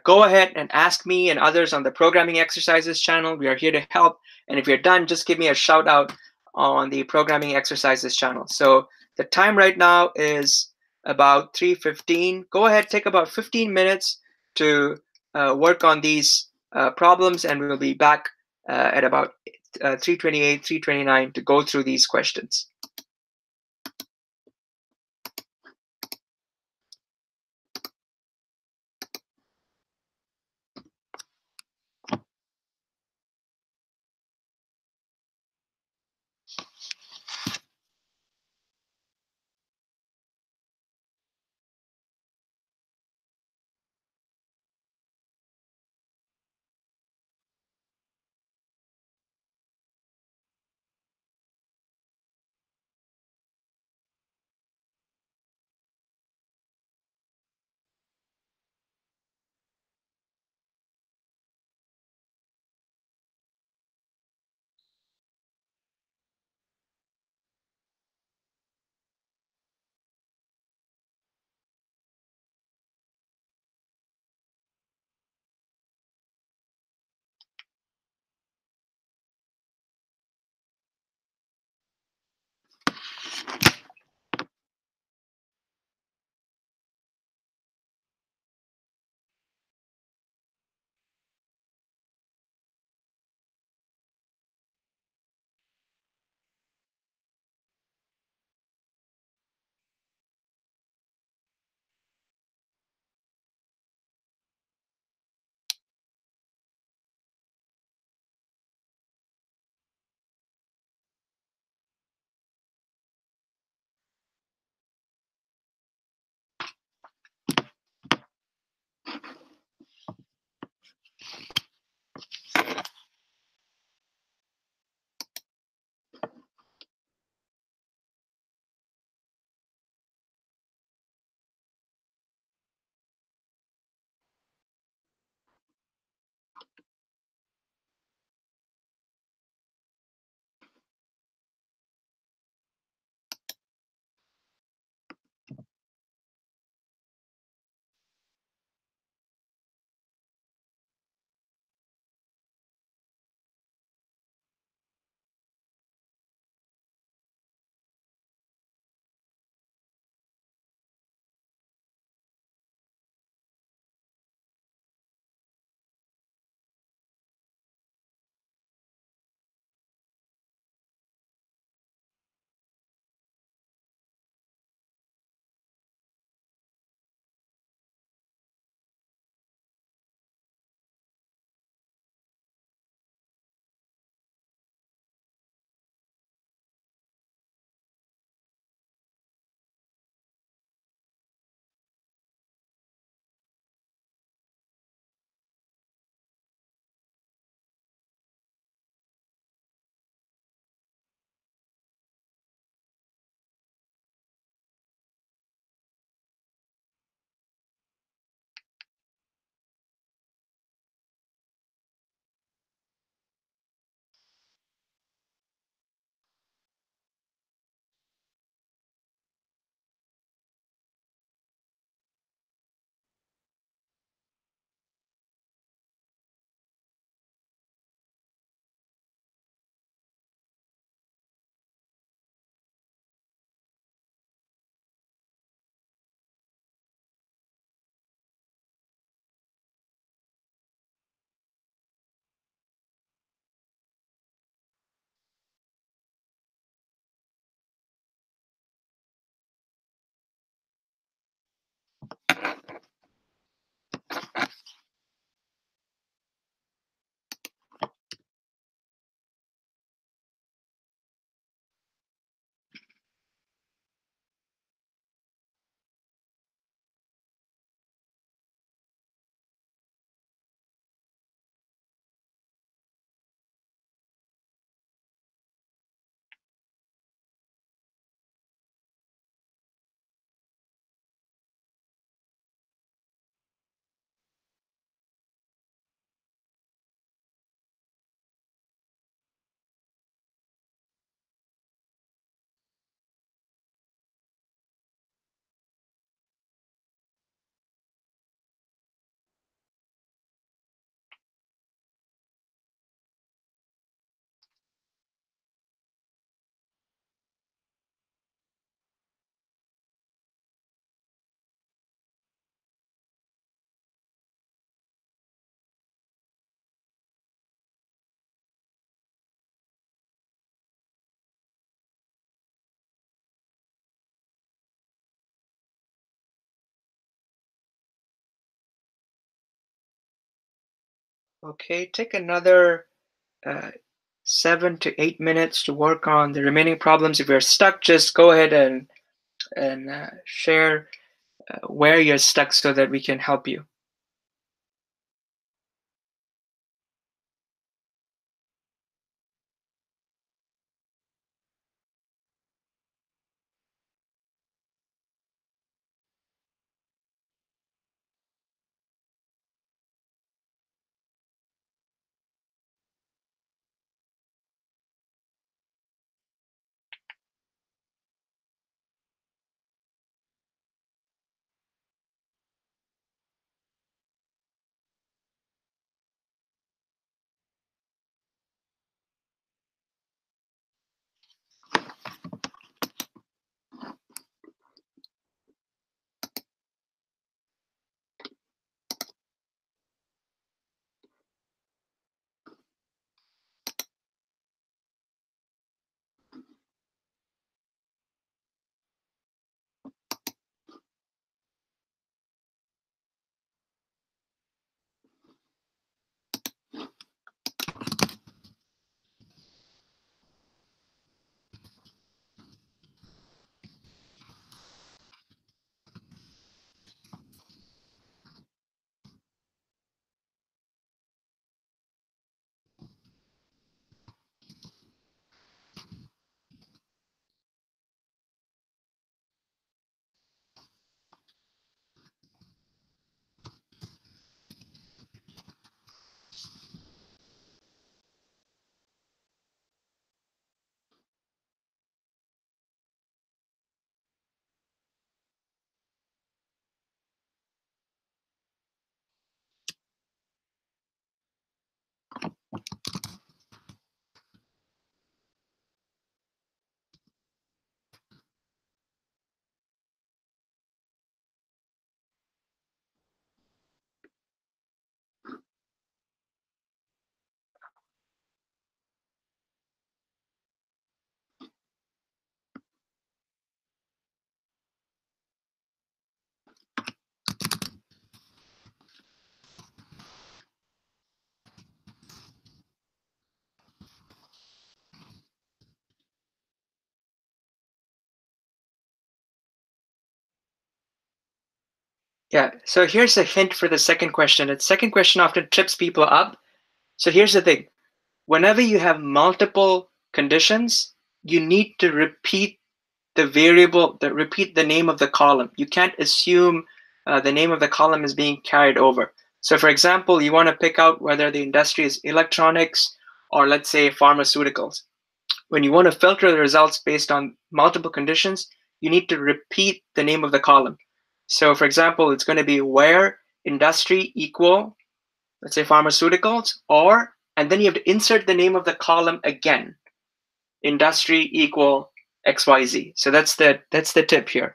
go ahead and ask me and others on the Programming Exercises channel. We are here to help. And if you're done, just give me a shout out on the Programming Exercises channel. So the time right now is about 3:15. Go ahead, take about 15 minutes to work on these problems, and we'll be back at about 3:28, 3:29 to go through these questions. Okay, take another uh, 7 to 8 minutes to work on the remaining problems. If you're stuck, just go ahead and share where you're stuck so that we can help you. Yeah, so here's a hint for the second question. The second question often trips people up. So here's the thing. Whenever you have multiple conditions, you need to repeat repeat the name of the column. You can't assume the name of the column is being carried over. So for example, you want to pick out whether the industry is electronics or let's say pharmaceuticals. When you want to filter the results based on multiple conditions, you need to repeat the name of the column. So for example, it's going to be where industry equal, let's say pharmaceuticals, or, and then you have to insert the name of the column again, industry equal XYZ. So that's the tip here.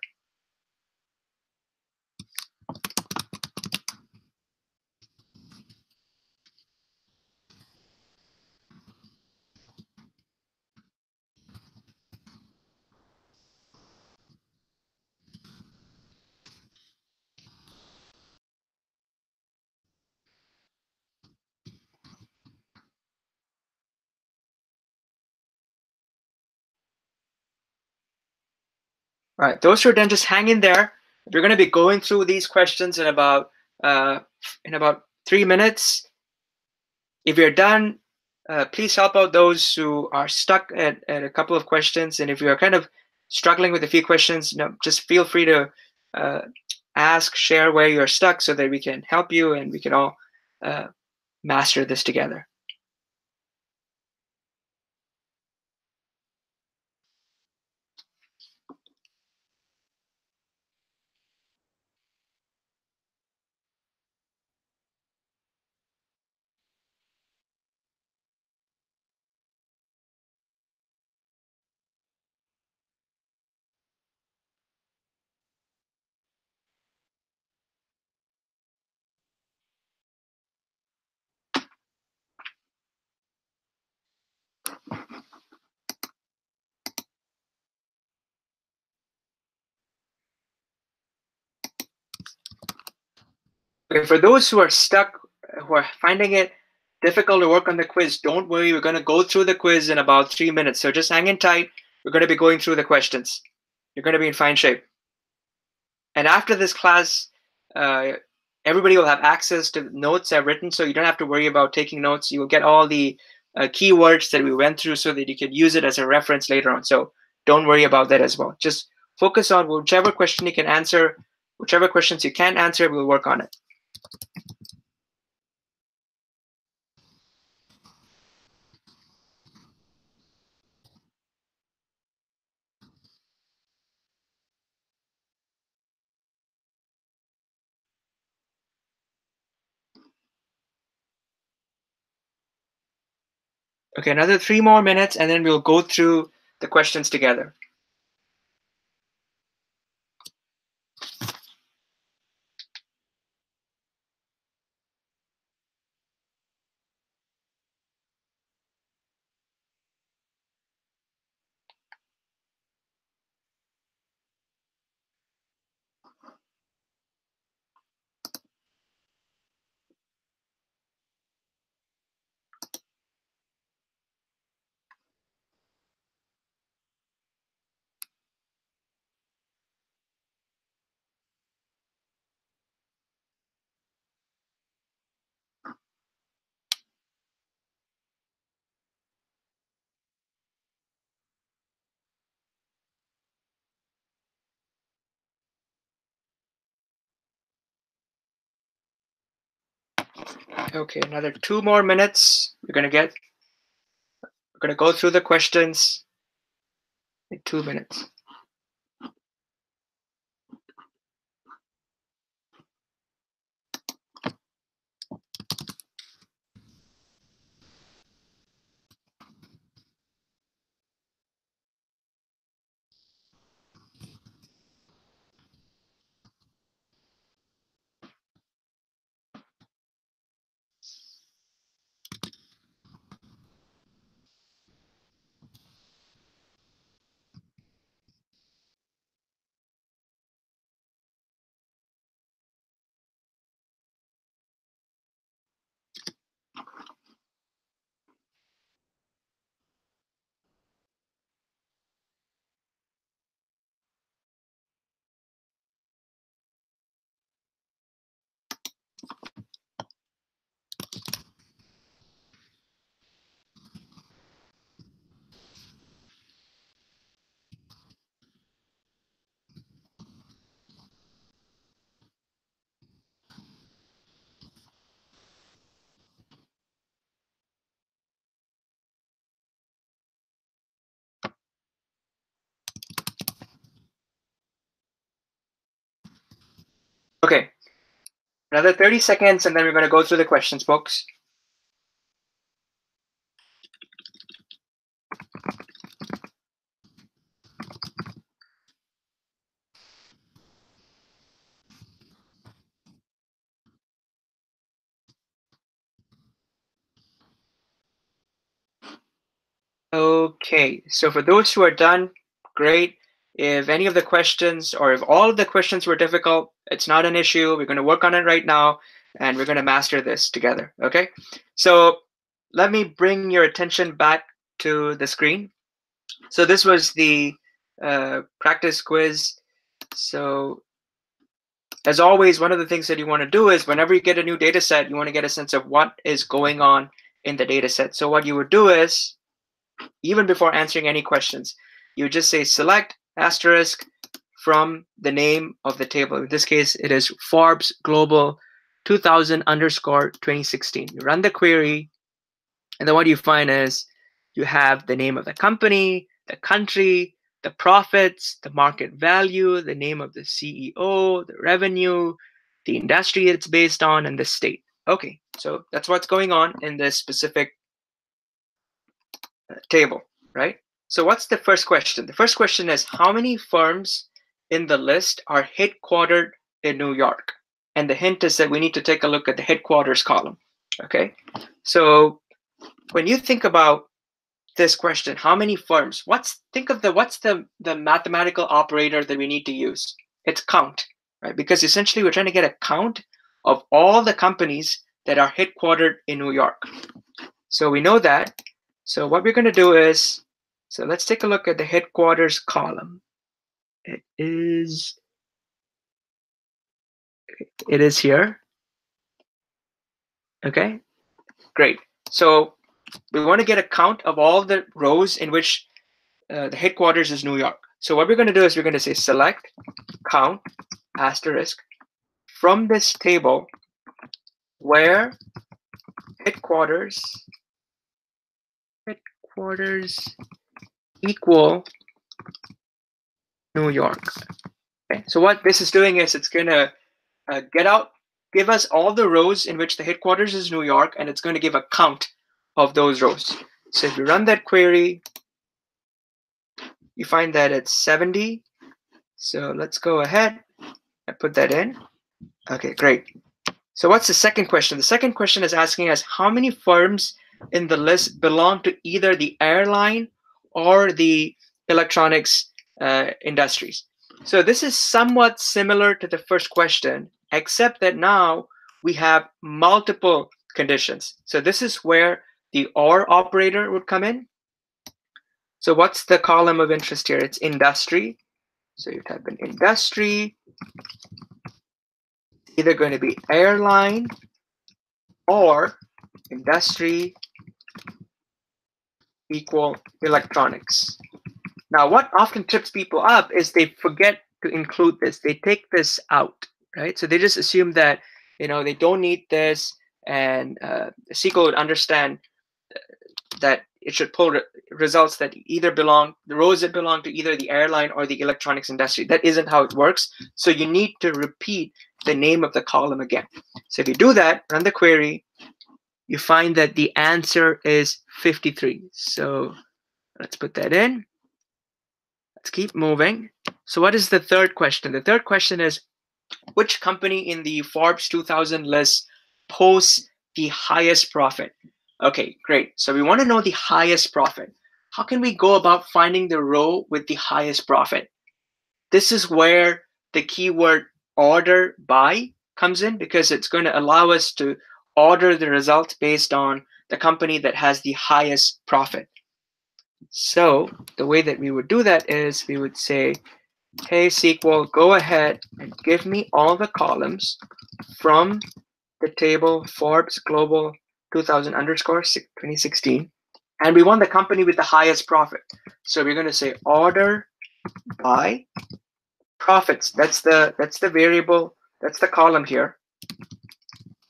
All right, those who are done, just hang in there. We're going to be going through these questions uh, in about 3 minutes. If you're done, please help out those who are stuck at a couple of questions. And if you're kind of struggling with a few questions, just feel free to uh, ask, share where you're stuck so that we can help you and we can all uh, master this together. Okay, for those who are stuck, who are finding it difficult to work on the quiz, don't worry. We're going to go through the quiz in about 3 minutes. So just hang in tight. We're going to be going through the questions. You're going to be in fine shape. And after this class, everybody will have access to notes I've written, so you don't have to worry about taking notes. You will get all the keywords that we went through so that you can use it as a reference later on. So don't worry about that as well. Just focus on whichever question you can answer. Whichever questions you can't answer, we'll work on it. Okay, another 3 more minutes, and then we'll go through the questions together. Okay, another 2 more minutes. We're gonna go through the questions in 2 minutes. Okay, another 30 seconds, and then we're going to go through the questions, folks. Okay, so for those who are done, great. If any of the questions or if all of the questions were difficult, it's not an issue. We're going to work on it right now, and we're going to master this together, okay? So let me bring your attention back to the screen. So this was the practice quiz. So as always, one of the things that you want to do is whenever you get a new data set, you want to get a sense of what is going on in the data set. So what you would do is, even before answering any questions, you just say select asterisk from the name of the table. In this case, it is Forbes Global 2000_2016. You run the query, and then what you find is you have the name of the company, the country, the profits, the market value, the name of the CEO, the revenue, the industry it's based on, and the state. Okay, so that's what's going on in this specific table, right? So what's the first question? The first question is, how many firms in the list are headquartered in New York? And the hint is that we need to take a look at the headquarters column, okay? So when you think about this question, how many firms? What's the mathematical operator that we need to use? It's count, right? Because essentially we're trying to get a count of all the companies that are headquartered in New York. So we know that. So what we're going to do is, so let's take a look at the headquarters column. It is here. Okay, great. So we want to get a count of all the rows in which the headquarters is New York. So what we're going to do is we're going to say select count asterisk from this table where headquarters equal New York. Okay, so what this is doing is it's going to give us all the rows in which the headquarters is New York, and it's going to give a count of those rows. So if you run that query, you find that it's 70. So let's go ahead and put that in. Okay, great. So what's the second question? The second question is asking us how many firms in the list belong to either the airline or the electronics industries. So this is somewhat similar to the first question, except that now we have multiple conditions. So this is where the OR operator would come in. So what's the column of interest here? It's industry. So you type in industry, either going to be airline or industry equal electronics. Now, what often trips people up is they forget to include this. They take this out, right? So they just assume that, they don't need this, and SQL would understand that it should pull results that either belong, the rows that belong to either the airline or the electronics industry. That isn't how it works. So you need to repeat the name of the column again. So if you do that, run the query, you find that the answer is 53. So let's put that in. Let's keep moving. So what is the third question? The third question is, which company in the Forbes 2000 list posts the highest profit? Okay, great. So we want to know the highest profit. How can we go about finding the row with the highest profit? This is where the keyword order by comes in, because it's going to allow us to order the results based on the company that has the highest profit. So the way that we would do that is we would say, hey, SQL, go ahead and give me all the columns from the table Forbes Global 2000 underscore 2016. And we want the company with the highest profit. So we're going to say order by profits. That's the variable. That's the column here.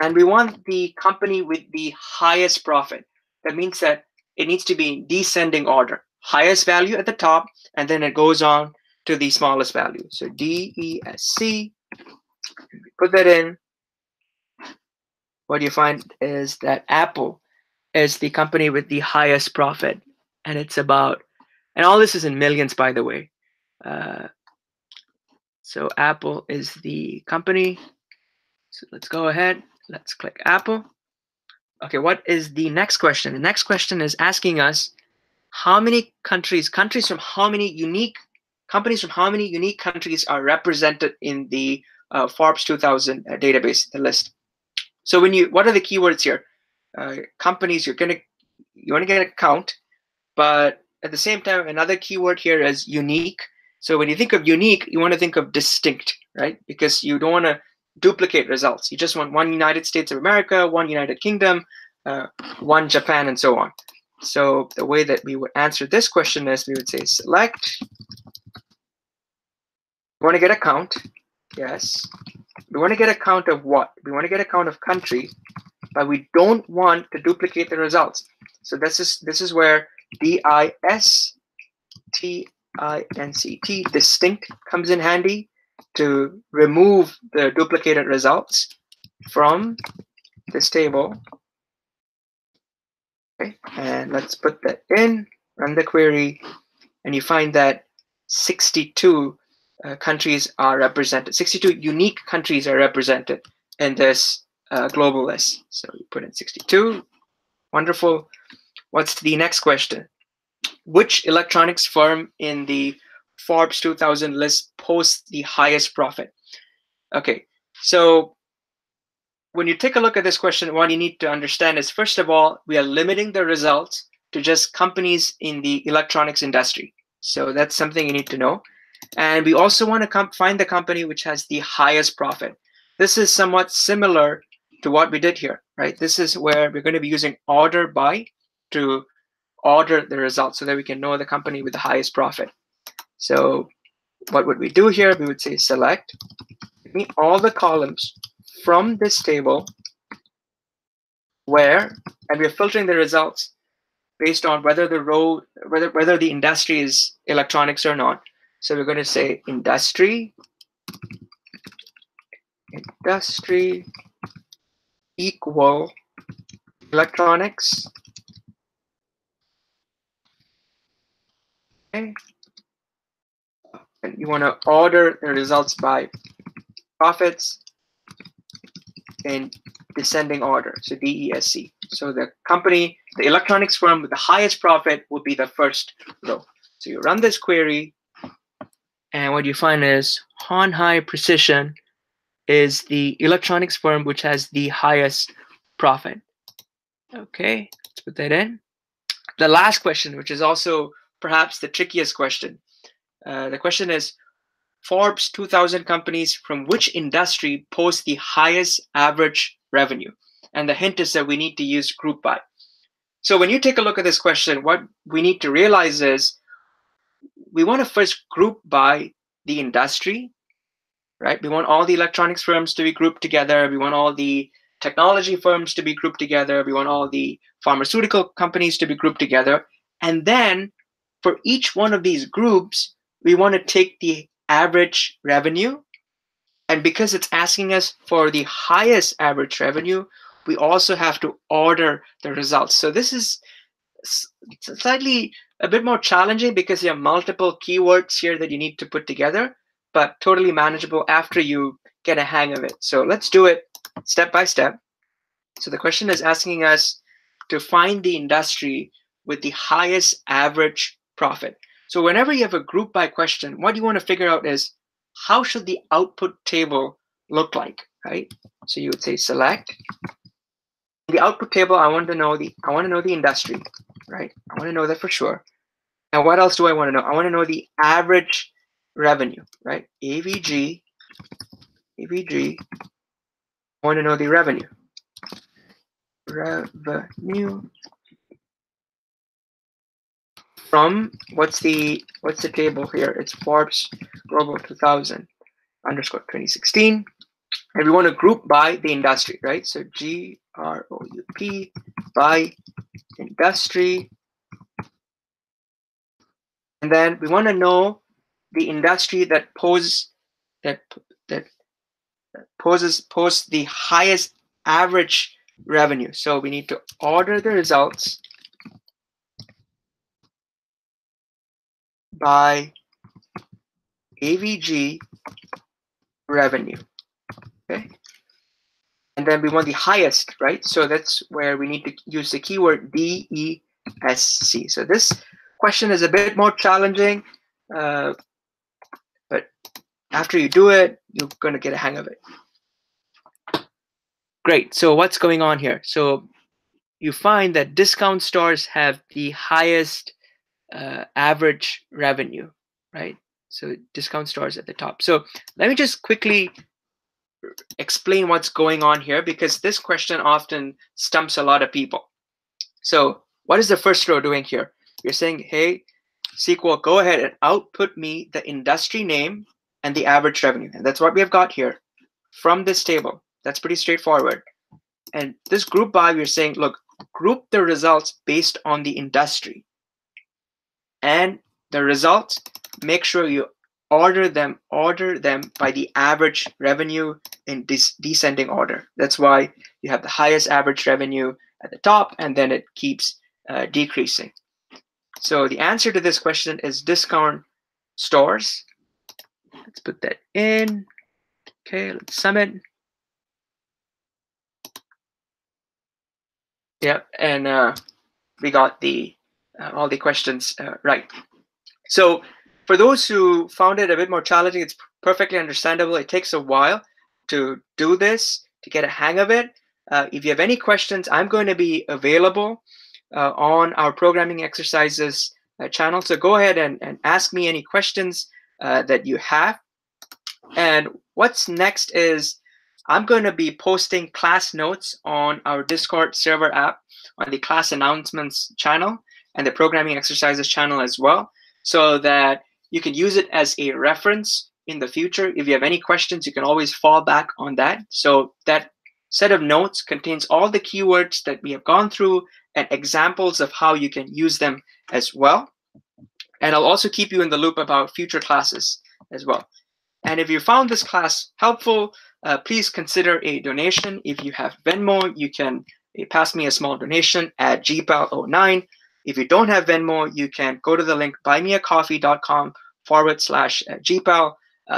And we want the company with the highest profit. That means that it needs to be in descending order. Highest value at the top, and then it goes on to the smallest value. So DESC, put that in. What you find is that Apple is the company with the highest profit. And it's about, and all this is in millions, by the way. So Apple is the company. So let's go ahead. Let's click Apple. Okay, what is the next question? The next question is asking us how many companies from how many unique countries are represented in the Forbes 2000 database, the list. So what are the keywords here? Companies, you want to get a count, but at the same time, another keyword here is unique. So when you think of unique, you want to think of distinct, right? Because you don't want to duplicate results. You just want one United States of America, one United Kingdom, one Japan, and so on. So the way that we would answer this question is we would say select. We want to get a count. Yes. We want to get a count of what? We want to get a count of country, but we don't want to duplicate the results. So this is where DISTINCT, distinct, comes in handy to remove the duplicated results from this table. Okay, and let's put that in, run the query, and you find that 62 countries are represented. 62 unique countries are represented in this global list. So you put in 62. Wonderful. What's the next question? Which electronics firm in the Forbes 2000 list posts the highest profit? Okay, so when you take a look at this question, what you need to understand is, first of all, we are limiting the results to just companies in the electronics industry. So that's something you need to know. And we also want to find the company which has the highest profit. This is somewhat similar to what we did here, right? This is where we're going to be using order by to order the results so that we can know the company with the highest profit. So what would we do here? We would say select, give me all the columns from this table where, and we're filtering the results based on whether the row, whether the industry is electronics or not. So we're going to say industry equal electronics. Okay. And you want to order the results by profits in descending order, so DESC. So the company, the electronics firm with the highest profit will be the first row. So you run this query, and what you find is Hon Hai Precision is the electronics firm which has the highest profit. Okay, let's put that in. The last question, which is also perhaps the trickiest question. The question is, Forbes 2000 companies from which industry post the highest average revenue? And the hint is that we need to use group by. So when you take a look at this question, what we need to realize is we want to first group by the industry, right? We want all the electronics firms to be grouped together. We want all the technology firms to be grouped together. We want all the pharmaceutical companies to be grouped together. And then for each one of these groups, we want to take the average revenue. And because it's asking us for the highest average revenue, we also have to order the results. So this is slightly a bit more challenging because you have multiple keywords here that you need to put together, but totally manageable after you get a hang of it. So let's do it step by step. So the question is asking us to find the industry with the highest average profit. So whenever you have a group by question, what you want to figure out is how should the output table look like, right? So you would say select. The output table, I want to know the industry, right? I want to know that for sure. And what else do I want to know? I want to know the average revenue, right? AVG. I want to know the revenue. From what's the table here? It's Forbes Global 2000 _ 2016. And we want to group by the industry, right? So GROUP by industry. And then we want to know the industry that posts the highest average revenue. So we need to order the results by AVG revenue. Okay. And then we want the highest, right? So that's where we need to use the keyword DESC. So this question is a bit more challenging, but after you do it, you're going to get a hang of it. Great. So what's going on here? So you find that discount stores have the highest average revenue, right? So discount stores at the top. So let me just quickly explain what's going on here, because this question often stumps a lot of people. So what is the first row doing here? You're saying, hey, SQL, go ahead and output me the industry name and the average revenue. And that's what we have got here from this table. That's pretty straightforward. And this group by, we're saying, look, group the results based on the industry. And the results, make sure you order them by the average revenue in descending order. That's why you have the highest average revenue at the top, and then it keeps decreasing. So the answer to this question is discount stores. Let's put that in. Okay, let's sum it. Yep, and we got the all the questions right. So for those who found it a bit more challenging, it's perfectly understandable. It takes a while to do this. to get a hang of it. If you have any questions, I'm going to be available on our programming exercises channel. So go ahead and ask me any questions that you have. And what's next is I'm going to be posting class notes on our Discord server app on the class announcements channel and the programming exercises channel as well, so that you can use it as a reference in the future. If you have any questions, you can always fall back on that. So that set of notes contains all the keywords that we have gone through and examples of how you can use them as well. And I'll also keep you in the loop about future classes as well. And if you found this class helpful, please consider a donation. If you have Venmo, you can pass me a small donation at gpal09. If you don't have Venmo, you can go to the link buymeacoffee.com/gpal.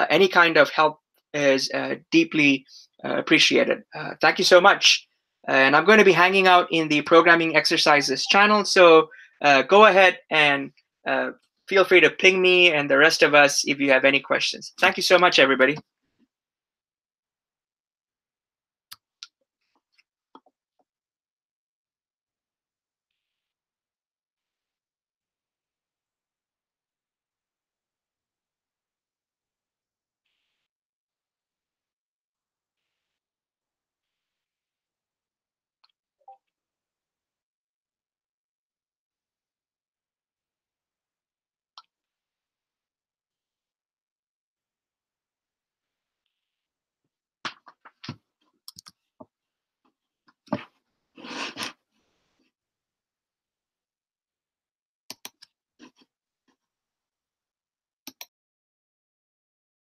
Any kind of help is deeply appreciated. Thank you so much. And I'm going to be hanging out in the programming exercises channel. So go ahead and feel free to ping me and the rest of us if you have any questions. Thank you so much, everybody.